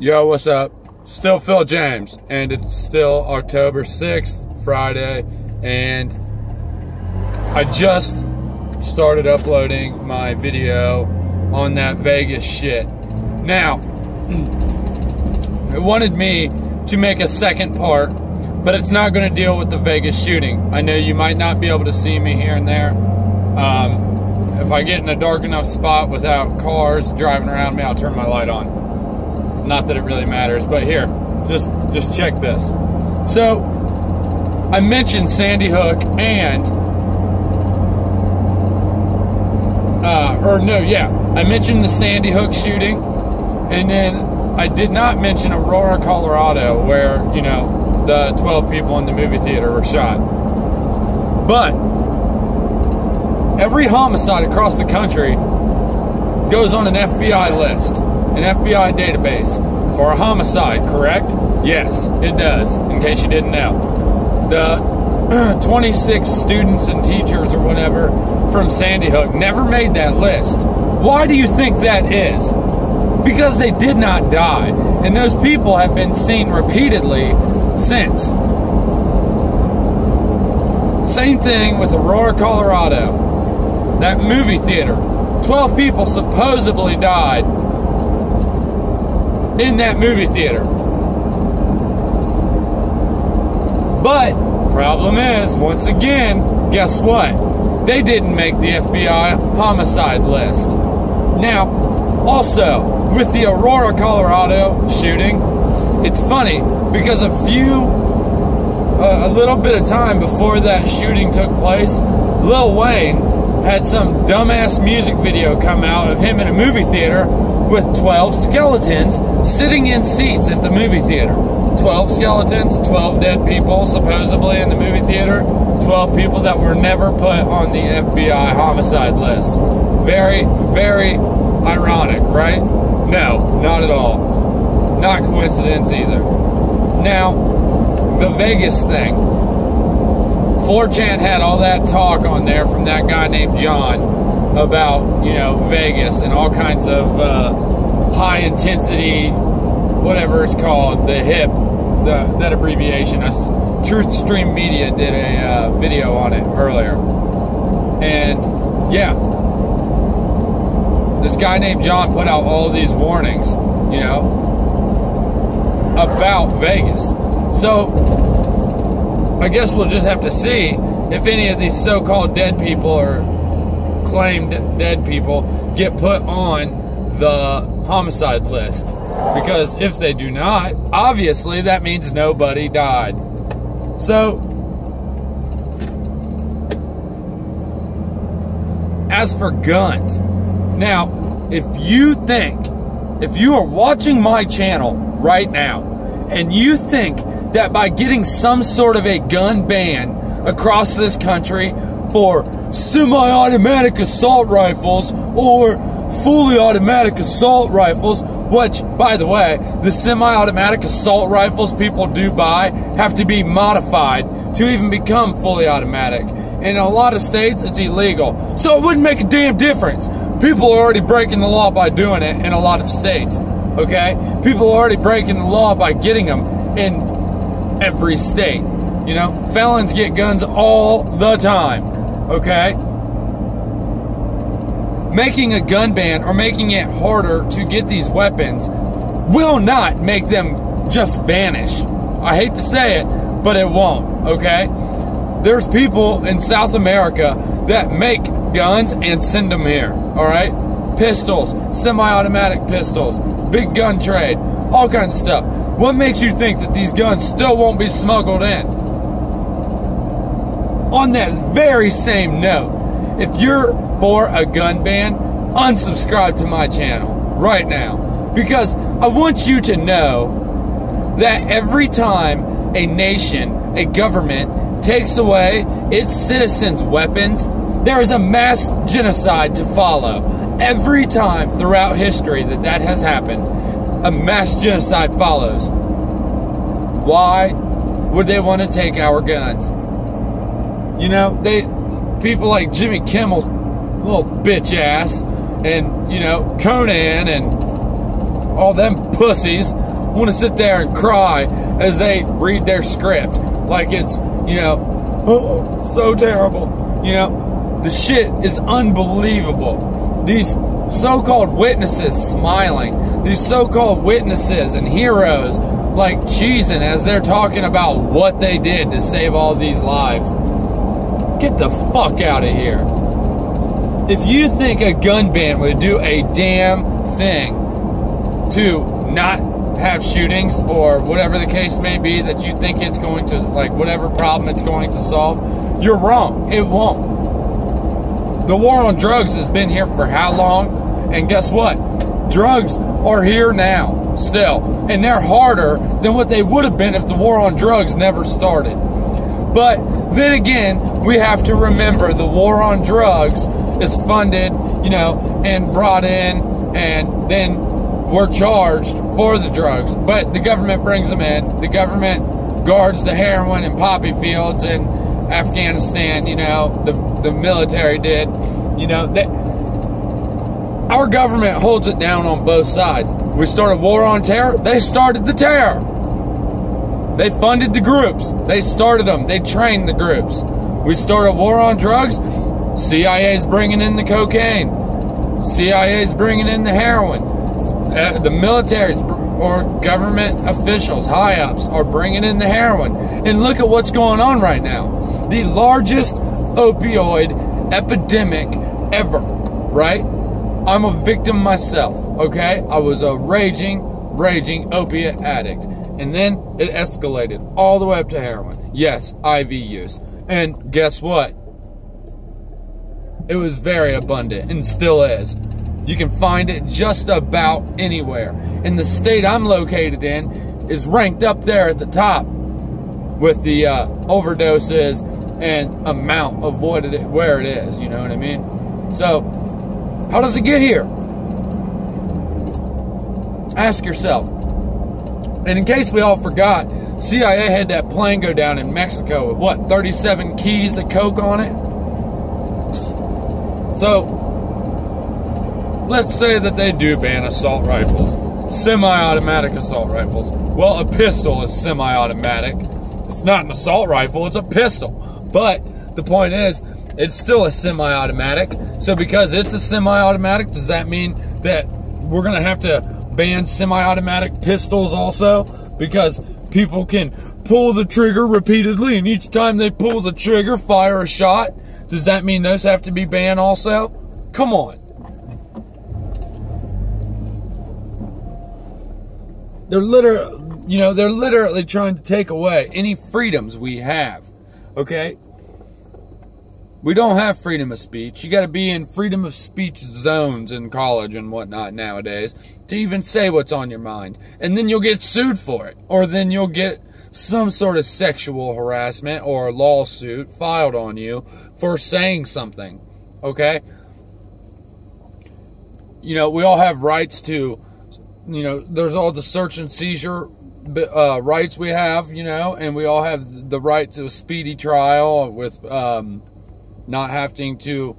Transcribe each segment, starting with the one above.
Yo, what's up? Still Phil James, and it's still October 6th, Friday, and I just started uploading my video on that Vegas shit. Now, it wanted me to make a second part, but it's not going to deal with the Vegas shooting. I know you might not be able to see me here and there. If I get in a dark enough spot without cars driving around me, I'll turn my light on. Not that it really matters, but here, just check this. So, I mentioned Sandy Hook and, I mentioned the Sandy Hook shooting, and then I did not mention Aurora, Colorado, where, you know, the 12 people in the movie theater were shot. But every homicide across the country goes on an FBI list, an FBI database for a homicide, correct? Yes, it does, in case you didn't know. The 26 students and teachers or whatever from Sandy Hook never made that list. Why do you think that is? Because they did not die, and those people have been seen repeatedly since. Same thing with Aurora, Colorado. That movie theater. 12 people supposedly died in that movie theater. But, problem is, once again, guess what? They didn't make the FBI homicide list. Now, also, with the Aurora, Colorado shooting, it's funny because a little bit of time before that shooting took place, Lil Wayne had some dumbass music video come out of him in a movie theater with 12 skeletons sitting in seats at the movie theater. 12 skeletons, 12 dead people supposedly in the movie theater, 12 people that were never put on the FBI homicide list. Very, very ironic, right? No, not at all. Not coincidence either. Now, the Vegas thing. 4chan had all that talk on there from that guy named John about, you know, Vegas and all kinds of high intensity, whatever it's called, the HIP, that abbreviation. Truth Stream Media did a video on it earlier. And yeah, this guy named John put out all these warnings, you know, about Vegas. So I guess we'll just have to see if any of these so-called dead people or claimed dead people get put on the homicide list. Because if they do not, obviously that means nobody died. So, as for guns, now, if you are watching my channel right now, and you think that by getting some sort of a gun ban across this country for semi-automatic assault rifles or fully automatic assault rifles, which, by the way, the semi-automatic assault rifles people do buy have to be modified to even become fully automatic. In a lot of states, it's illegal. So it wouldn't make a damn difference. People are already breaking the law by doing it in a lot of states, okay? People are already breaking the law by getting them in every state. You know, felons get guns all the time, okay? Making a gun ban or making it harder to get these weapons will not make them just vanish. I hate to say it, but it won't, okay? There's people in South America that make guns and send them here, all right? Pistols, semi-automatic pistols, big gun trade, all kinds of stuff. What makes you think that these guns still won't be smuggled in? On that very same note, if you're for a gun ban, unsubscribe to my channel right now. Because I want you to know that every time a nation, a government, takes away its citizens' weapons, there is a mass genocide to follow. Every time throughout history that has happened, a mass genocide follows. Why would they want to take our guns? You know, people like Jimmy Kimmel, little bitch ass, and, you know, Conan and all them pussies want to sit there and cry as they read their script. Like it's, you know, oh, so terrible. You know, the shit is unbelievable. These so-called witnesses smiling. These so-called witnesses and heroes like cheesing as they're talking about what they did to save all these lives. Get the fuck out of here. If you think a gun ban would do a damn thing to not have shootings or whatever the case may be that you think it's going to, like whatever problem it's going to solve, you're wrong. It won't. The war on drugs has been here for how long? And guess what? Drugs are here now, still. And they're harder than what they would have been if the war on drugs never started. But then again, we have to remember the war on drugs is funded, you know, and brought in, and then we're charged for the drugs. But the government brings them in. The government guards the heroin and poppy fields in Afghanistan, you know, the military did. You know, our government holds it down on both sides. We started a war on terror. They started the terror. They funded the groups. They started them. They trained the groups. We started a war on drugs. CIA's bringing in the cocaine. CIA's bringing in the heroin. The military's or government officials, high-ups, are bringing in the heroin. And look at what's going on right now. The largest opioid epidemic ever, right? I'm a victim myself, okay? I was a raging opiate addict. And then it escalated all the way up to heroin. Yes, IV use. And guess what? It was very abundant and still is. You can find it just about anywhere. And the state I'm located in is ranked up there at the top with the overdoses and amount of where it is. You know what I mean? So, how does it get here? Ask yourself. And in case we all forgot, CIA had that plane go down in Mexico with what, 37 keys of coke on it? So, let's say that they do ban assault rifles, semi-automatic assault rifles. Well, a pistol is semi-automatic. It's not an assault rifle, it's a pistol. But the point is, it's still a semi-automatic. So because it's a semi-automatic, does that mean that we're going to have to ban semi-automatic pistols also? Because people can pull the trigger repeatedly, and each time they pull the trigger, fire a shot. Does that mean those have to be banned also? Come on. They're literally trying to take away any freedoms we have. Okay? We don't have freedom of speech. You got to be in freedom of speech zones in college and whatnot nowadays to even say what's on your mind. And then you'll get sued for it. Or then you'll get some sort of sexual harassment or lawsuit filed on you for saying something. Okay? You know, we all have rights to, you know, there's all the search and seizure rights we have, you know, and we all have the right to a speedy trial with not having to,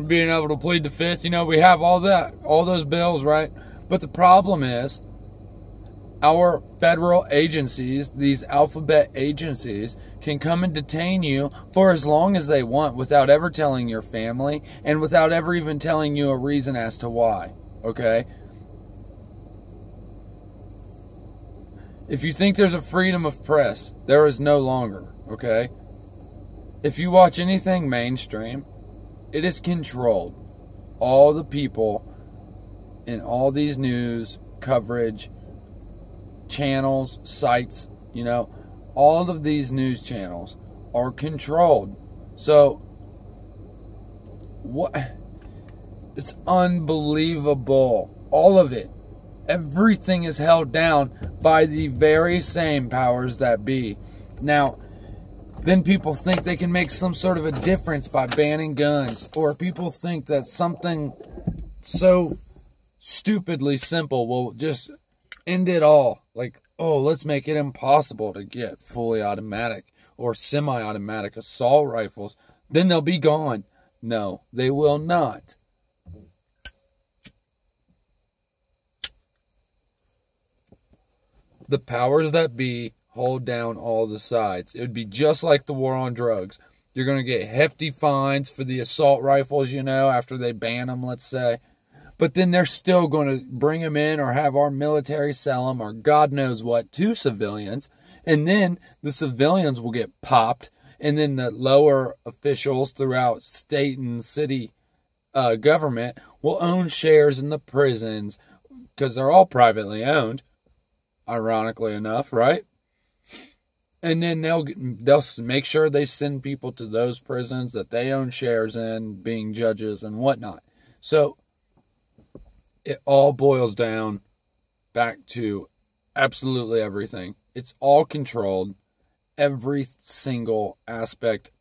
being able to plead the fifth. You know, we have all that, all those bills, right? But the problem is, our federal agencies, these alphabet agencies, can come and detain you for as long as they want without ever telling your family and without ever even telling you a reason as to why, okay? If you think there's a freedom of press, there is no longer, okay? If you watch anything mainstream, it is controlled. All the people in all these news coverage channels, sites, you know, all of these news channels are controlled. So, what? It's unbelievable. All of it. Everything is held down by the very same powers that be. Now, then people think they can make some sort of a difference by banning guns. Or people think that something so stupidly simple will just end it all. Like, oh, let's make it impossible to get fully automatic or semi-automatic assault rifles. Then they'll be gone. No, they will not. The powers that be hold down all the sides. It would be just like the war on drugs. You're going to get hefty fines for the assault rifles, after they ban them, let's say. But then they're still going to bring them in or have our military sell them or God knows what to civilians. And then the civilians will get popped. And then the lower officials throughout state and city government will own shares in the prisons because they're all privately owned, ironically enough, right? And then they'll make sure they send people to those prisons that they own shares in, being judges and whatnot. So it all boils down back to absolutely everything. It's all controlled. Every single aspect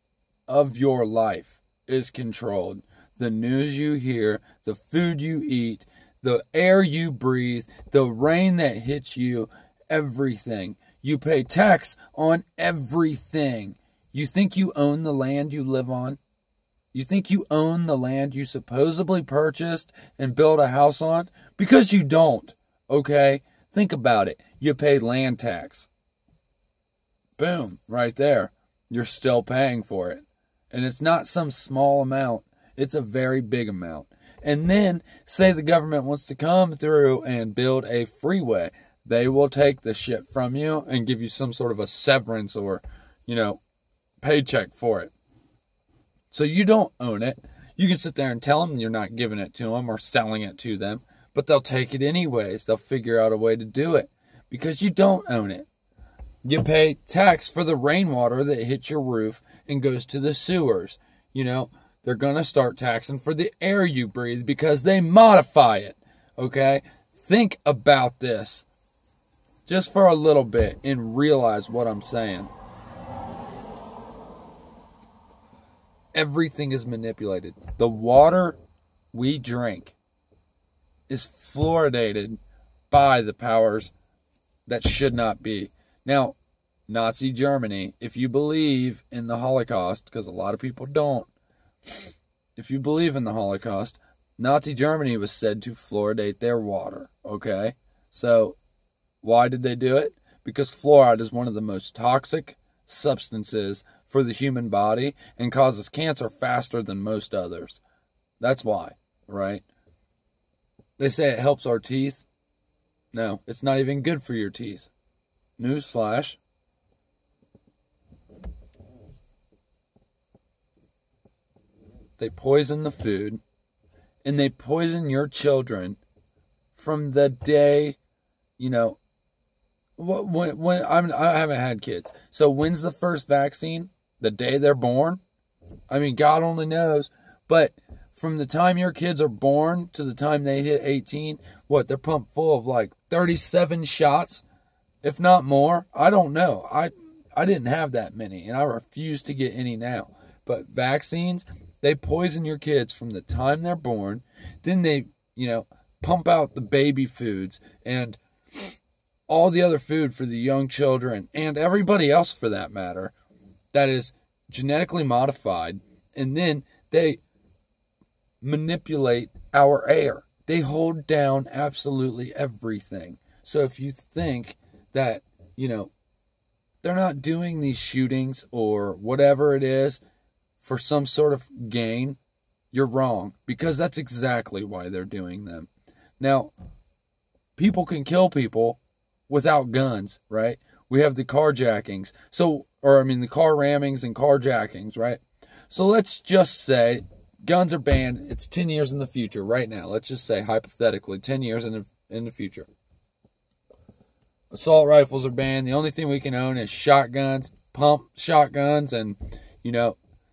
of your life is controlled. The news you hear, the food you eat, the air you breathe, the rain that hits you, everything. You pay tax on everything. You think you own the land you live on? You think you own the land you supposedly purchased and built a house on? Because you don't, okay? Think about it. You pay land tax. Boom, right there. You're still paying for it. And it's not some small amount. It's a very big amount. And then, say the government wants to come through and build a freeway. They will take the shit from you and give you some sort of a severance or, paycheck for it. So you don't own it. You can sit there and tell them you're not giving it to them or selling it to them. But they'll take it anyways. They'll figure out a way to do it. Because you don't own it. You pay tax for the rainwater that hits your roof and goes to the sewers. They're going to start taxing for the air you breathe because they modify it. Okay? Think about this just for a little bit and realize what I'm saying. Everything is manipulated. The water we drink is fluoridated by the powers that should not be. Now, Nazi Germany, if you believe in the Holocaust, because a lot of people don't, if you believe in the Holocaust, Nazi Germany was said to fluoridate their water, okay? So, why did they do it? Because fluoride is one of the most toxic substances for the human body and causes cancer faster than most others. That's why, right? They say it helps our teeth. No, it's not even good for your teeth. Newsflash. They poison the food, and they poison your children from the day, when I haven't had kids. So when's the first vaccine? The day they're born? I mean, God only knows. But from the time your kids are born to the time they hit 18, they're pumped full of like 37 shots, if not more. I don't know. I didn't have that many, and I refuse to get any now. But vaccines, they poison your kids from the time they're born. Then they, pump out the baby foods and all the other food for the young children and everybody else for that matter that is genetically modified. And then they manipulate our air. They hold down absolutely everything. So if you think that, they're not doing these shootings or whatever it is for some sort of gain, you're wrong. Because that's exactly why they're doing them. Now, people can kill people without guns, right? We have the carjackings. The car rammings and carjackings, right? So let's just say guns are banned. It's 10 years in the future right now. Let's just say, hypothetically, 10 years in the future. Assault rifles are banned. The only thing we can own is shotguns, pump shotguns, and,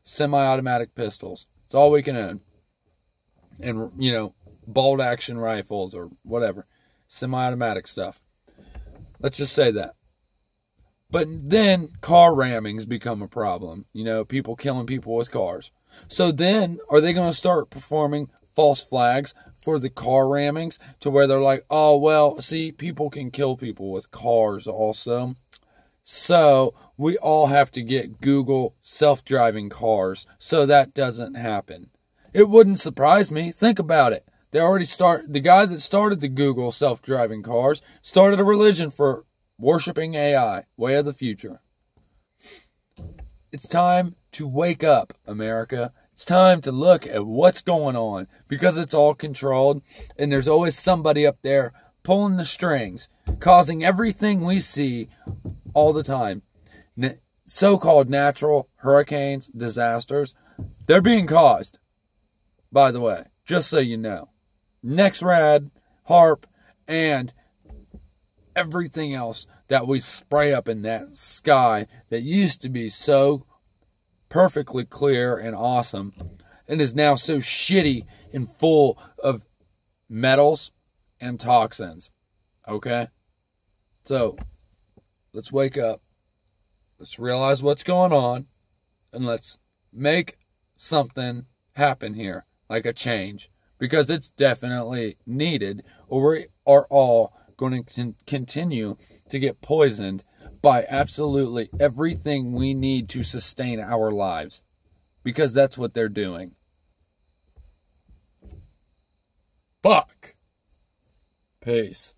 semi-automatic pistols. It's all we can own. And, bolt action rifles or whatever. Semi-automatic stuff. Let's just say that. But then car rammings become a problem. People killing people with cars. So then, are they going to start performing false flags for the car rammings to where they're like, oh, well, see, people can kill people with cars also. So we all have to get Google self-driving cars so that doesn't happen. It wouldn't surprise me. Think about it. The guy that started the Google self-driving cars started a religion for Worshipping AI, way of the future. It's time to wake up, America. It's time to look at what's going on, because it's all controlled, and there's always somebody up there pulling the strings, causing everything we see all the time. So-called natural hurricanes, disasters, they're being caused, by the way, just so you know. NextRad, HARP, and everything else that we spray up in that sky that used to be so perfectly clear and awesome and is now so shitty and full of metals and toxins. Okay? So, let's wake up. Let's realize what's going on, and let's make something happen here, like a change, because it's definitely needed, or we are all going to continue to get poisoned by absolutely everything we need to sustain our lives, because that's what they're doing. Fuck. Peace.